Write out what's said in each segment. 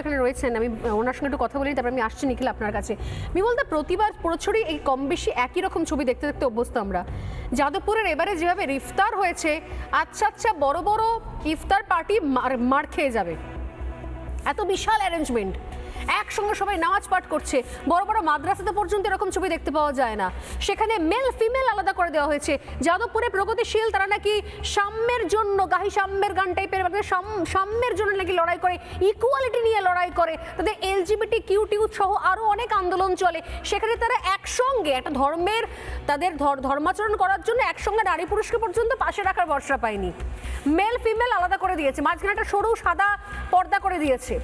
এখানে রয়েছেন, আমি ওনার সঙ্গে একটু কথা বলি, তারপর আমি আসছি নিখিল আপনার কাছে। বিমলদা, প্রতিবার প্রচুরই এই কম বেশি একই রকম ছবি দেখতে দেখতে অভ্যস্ত আমরা। যাদবপুরের এবারে যেভাবে ইফতার হয়েছে, আচ্ছা বড় বড় ইফতার পার্টি মার খেয়ে যাবে, এত বিশাল অ্যারেঞ্জমেন্ট, একসঙ্গে সবাই নামাজ পাঠ করছে, বড় বড় মাদ্রাসাতে পর্যন্ত এরকম ছবি দেখতে পাওয়া যায় না। সেখানে মেল ফিমেল আলাদা করে দেওয়া হয়েছে। যাদবপুরে প্রগতিশীল তারা নাকি সাম্যের জন্য, গাহি সাম্যের গান টাইপের, সাম্যের জন্য নাকি লড়াই করে, ইকুয়ালিটি নিয়ে লড়াই করে, তাদের এলজিবিটি কিউ সহ আরও অনেক আন্দোলন চলে। সেখানে তারা একসঙ্গে একটা ধর্মের, তাদের ধর্মাচরণ করার জন্য একসঙ্গে নারী পুরুষকে পর্যন্ত পাশে রাখার ভরসা পায়নি। মেল ফিমেল আলাদা করে দিয়েছে, মাঝখানে একটা সরু সাদা পর্দা করে দিয়েছে।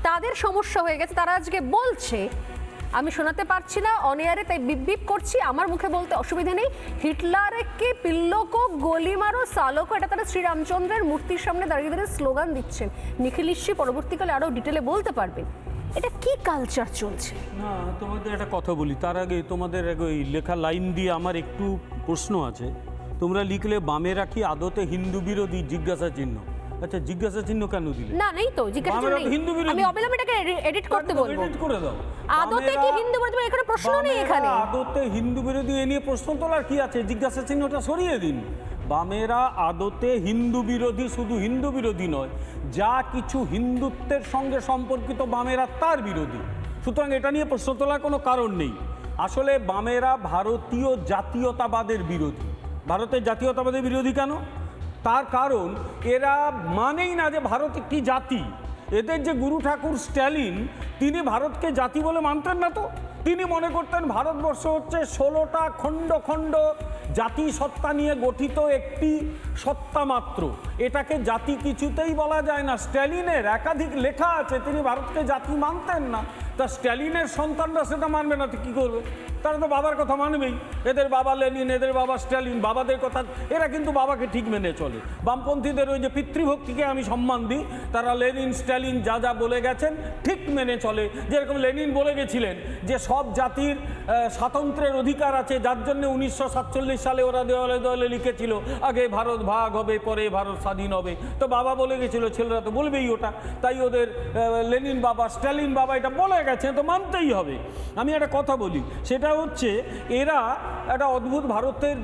তাদের সমস্যা হয়ে গেছে, তারা আজকে বলছে, আমি শোনাতে পারছি না অনিয়ারে, তাই বিপ করছি, আমার মুখে বলতে অসুবিধা নেই, হিটলারকে পিল্লকো গোলি মারো সালোকো, এটা তারা শ্রীরামচন্দ্রের মূর্তির সামনে দাঁড়িয়ে দাঁড়িয়ে স্লোগান দিচ্ছেন। নিখিল নিশ্চয়ই পরবর্তীকালে আরও ডিটেলে বলতে পারবে এটা কি কালচার চলছে। না, তোমাদের একটা কথা বলি, তার আগে তোমাদের ওই লেখা লাইন দিয়ে আমার একটু প্রশ্ন আছে। তোমরা লিখলে বামেরা কি আদতে হিন্দু বিরোধী জিজ্ঞাসা চিহ্ন। আচ্ছা, জিজ্ঞাসা চিহ্ন কেন দিলে? না, নেই তো জিজ্ঞাসা চিহ্ন নেই। হিন্দু বিরোধী, আমি অবিলম্বে এটাকে এডিট করতে বলবো। এডিট করে দাও। আদতে কি হিন্দু বিরোধী, এখানে প্রশ্ন নেই। এখানে আদতে হিন্দু বিরোধী এ নিয়ে প্রশ্ন তোলার কি আছে? জিজ্ঞাসা চিহ্নটা সরিয়ে দিন। বামেরা আদতে হিন্দু বিরোধী, শুধু হিন্দু বিরোধী নয়, যা কিছু হিন্দুত্বের সঙ্গে সম্পর্কিত বামেরা তার বিরোধী। সুতরাং এটা নিয়ে প্রশ্ন তোলার কোনো কারণ নেই। আসলে বামেরা ভারতীয় জাতীয়তাবাদের বিরোধী। ভারতের জাতীয়তাবাদের বিরোধী কেন? তার কারণ এরা মানেই না যে ভারত একটি জাতি। এদের যে গুরু ঠাকুর স্ট্যালিন, তিনি ভারতকে জাতি বলে মানতেন না। তো তিনি মনে করতেন ভারতবর্ষ হচ্ছে 16টা খণ্ড খণ্ড জাতি সত্তা নিয়ে গঠিত একটি সত্তা মাত্র, এটাকে জাতি কিছুতেই বলা যায় না। স্ট্যালিনের একাধিক লেখা আছে, তিনি ভারতকে জাতি মানতেন না। তা স্ট্যালিনের সন্তানরা সেটা মানবে না তো কী করবে? তারা তো বাবার কথা মানবেই। এদের বাবা লেনিন, এদের বাবা স্ট্যালিন, বাবাদের কথা এরা কিন্তু বাবাকে ঠিক মেনে চলে। বামপন্থীদের ওই যে পিতৃভক্তিকে আমি সম্মান দিই, তারা লেনিন স্ট্যালিন যা যা বলে গেছেন ঠিক মেনে চলে। যেরকম লেনিন বলে গেছিলেন যে সব জাতির স্বাতন্ত্র্যের অধিকার আছে, যার জন্য 1947 সালে ওরা দেওয়ালে দেওয়ালে লিখেছিল আগে ভারত ভাগ হবে, পরে ভারত স্বাধীন হবে। তো বাবা বলে গেছিল, ছেলেরা তো বলবেই ওটা। তাই ওদের লেনিন বাবা, স্ট্যালিন বাবা এটা বলে গেছে, তো মানতেই হবে। আমি একটা কথা বলি, সেটা হচ্ছে এরা একটা অদ্ভুত, ভারতের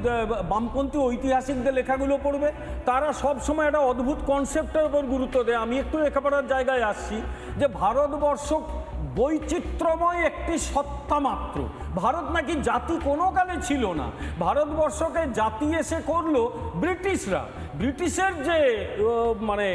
বামপন্থী ঐতিহাসিকদের লেখাগুলো পড়বে, তারা সব সময় একটা অদ্ভুত কনসেপ্টের উপর গুরুত্ব দেয়। আমি একটু লেখাপড়ার জায়গায় আসছি, যে ভারতবর্ষ বৈচিত্র্যময় একটি সত্তা মাত্র। ভারত নাকি জাতি কোনো কালে ছিল না। ভারতবর্ষকে জাতি এসে করলো ব্রিটিশরা। ব্রিটিশের যে মানে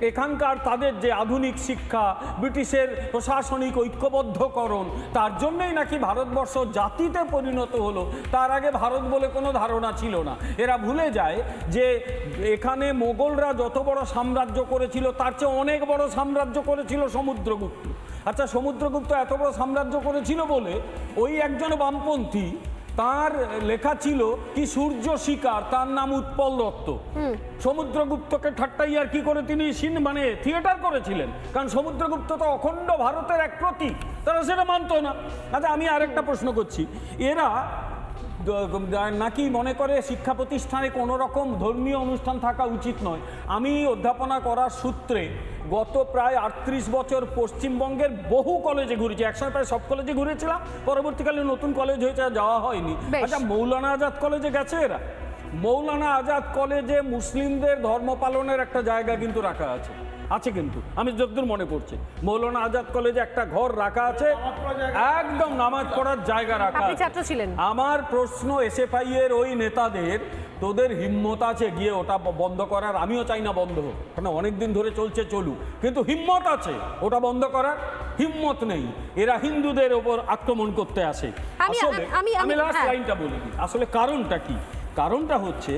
এখানকার তাদের যে আধুনিক শিক্ষা, ব্রিটিশের প্রশাসনিক ঐক্যবদ্ধকরণ, তার জন্যই নাকি ভারতবর্ষ জাতিতে পরিণত হলো। তার আগে ভারত বলে কোনো ধারণা ছিল না। এরা ভুলে যায় যে এখানে মোগলরা যত বড় সাম্রাজ্য করেছিল, তার চেয়ে অনেক বড় সাম্রাজ্য করেছিল সমুদ্রগুপ্ত। আচ্ছা, সমুদ্রগুপ্ত এত বড় সাম্রাজ্য করেছিল বলে ওই একজন বামপন্থী, তার লেখা ছিল কি সূর্য শিকার, তার নাম উৎপল দত্ত। সমুদ্রগুপ্তকে ঠাট্টাইয়ার কি করে তিনি মানে থিয়েটার করেছিলেন, কারণ সমুদ্রগুপ্ত তো অখণ্ড ভারতের এক প্রতীক, তারা সেটা মানতো না। আচ্ছা, আমি আরেকটা প্রশ্ন করছি, এরা নাকি মনে করে শিক্ষা প্রতিষ্ঠানে কোনো রকম ধর্মীয় অনুষ্ঠান থাকা উচিত নয়। আমি অধ্যাপনা করার সূত্রে গত প্রায় 38 বছর পশ্চিমবঙ্গের বহু কলেজে ঘুরেছি। একসময় প্রায় সব কলেজে ঘুরেছিলাম, পরবর্তীকালে নতুন কলেজ হয়েছে, যাওয়া হয়নি। আচ্ছা, মৌলানা আজাদ কলেজে গেছে এরা? মৌলানা আজাদ কলেজে মুসলিমদের ধর্ম পালনের একটা জায়গা কিন্তু রাখা আছে, আছে কিন্তু আমি যতদূর মনে পড়ছে মৌলানা আজাদ কলেজে একটা ঘর রাখা আছে, একদম নামাজ পড়ার জায়গা রাখা আছে। আমার প্রশ্ন এসএফআই এর ওই নেতাদের, তোদের হিম্মত আছে গিয়ে ওটা বন্ধ করার? আমিও চাই না বন্ধ হোক, কারণ অনেকদিন ধরে চলছে, চলুক, কিন্তু হিম্মত আছে ওটা বন্ধ করার? হিম্মত নেই। এরা হিন্দুদের ওপর আক্রমণ করতে আসে। আসলে আমি লাস্ট লাইনটা বলে দিই, আসলে কারণটা কি? কারণটা হচ্ছে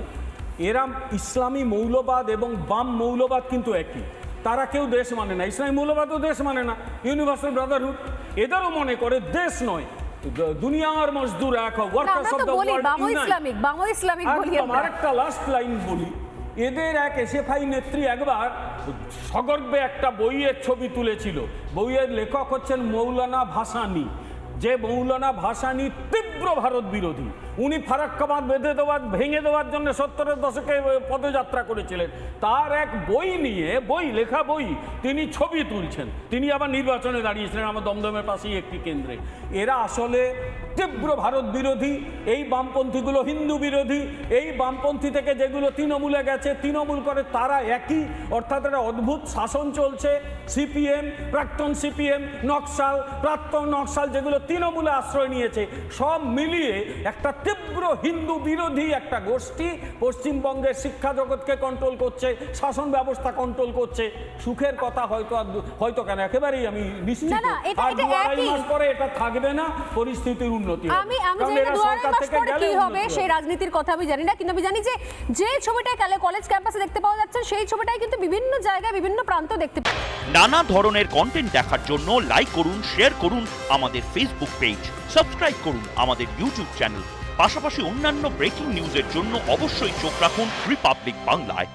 এরা ইসলামী মৌলবাদ এবং বাম মৌলবাদ কিন্তু একই। তারা কেউ দেশ মানে না, ইসলামী মৌলবাদও দেশ মানে না, ইউনিভার্সাল ব্রাদারহুড। এদেরও মনে করে দেশ নয়, দুনিয়ার মজদুর এক হোক, workers of the world unite. আরেকটা লাস্ট লাইন বলি, এদের এক এসএফআই নেত্রী একবার সগর্বে একটা বইয়ের ছবি তুলেছিল। বইয়ের লেখক হচ্ছেন মৌলানা ভাসানী। যে মৌলানা ভাসানী তীব্র ভারত বিরোধী, উনি ফারাক্কা বাঁধ ভেঙে দেওয়ার জন্য 70-এর দশকে পদযাত্রা করেছিলেন। তার এক বই নিয়ে, লেখা বই, তিনি ছবি তুলছেন। তিনি আবার নির্বাচনে দাঁড়িয়েছিলেন আমার দমদমের পাশেই একটি কেন্দ্রে। এরা আসলে তীব্র ভারত বিরোধী, এই বামপন্থীগুলো হিন্দু বিরোধী। এই বামপন্থী থেকে যেগুলো তৃণমূলে গেছে, তৃণমূল করে তারা একই, অর্থাৎ একটা অদ্ভুত শাসন চলছে। সিপিএম, প্রাক্তন সিপিএম, নকশাল, প্রাক্তন নকশাল, যেগুলো তৃণমূলে আশ্রয় নিয়েছে, সব মিলিয়ে একটা তীব্র হিন্দু বিরোধী একটা গোষ্ঠী পশ্চিমবঙ্গের শিক্ষা জগৎকে কন্ট্রোল করছে, শাসন ব্যবস্থা কন্ট্রোল করছে। সুখের কথা হয়তো কেন, একেবারেই আমি নিশ্চিত না, এটা আর 2-2.5 একই। মাস পরে এটা থাকবে না, পরিস্থিতির উন্নতি হবে। আমি কারণ জানি না এরা 2-2.5 সরকার মাস থেকে পরে গেলে কি হবে উন্নতি সেই রাজনীতির কথা আমি জানি না, কিন্তু আমি জানি যে ছবিটা কলেজ ক্যাম্পাসে দেখতে পাওয়া যাচ্ছে সেই ছবিটাই কিন্তু বিভিন্ন জায়গায় বিভিন্ন প্রান্ত দেখতে পাওয়া। নানা ধরনের কন্টেন্ট দেখার জন্য লাইক করুন, শেয়ার করুন আমাদের ফেসবুক পেজ, সাবস্ক্রাইব করুন আমাদের ইউটিউব চ্যানেল। পাশাপাশি অন্যান্য ব্রেকিং নিউজের জন্য অবশ্যই চোখ রাখুন রিপাবলিক বাংলায়।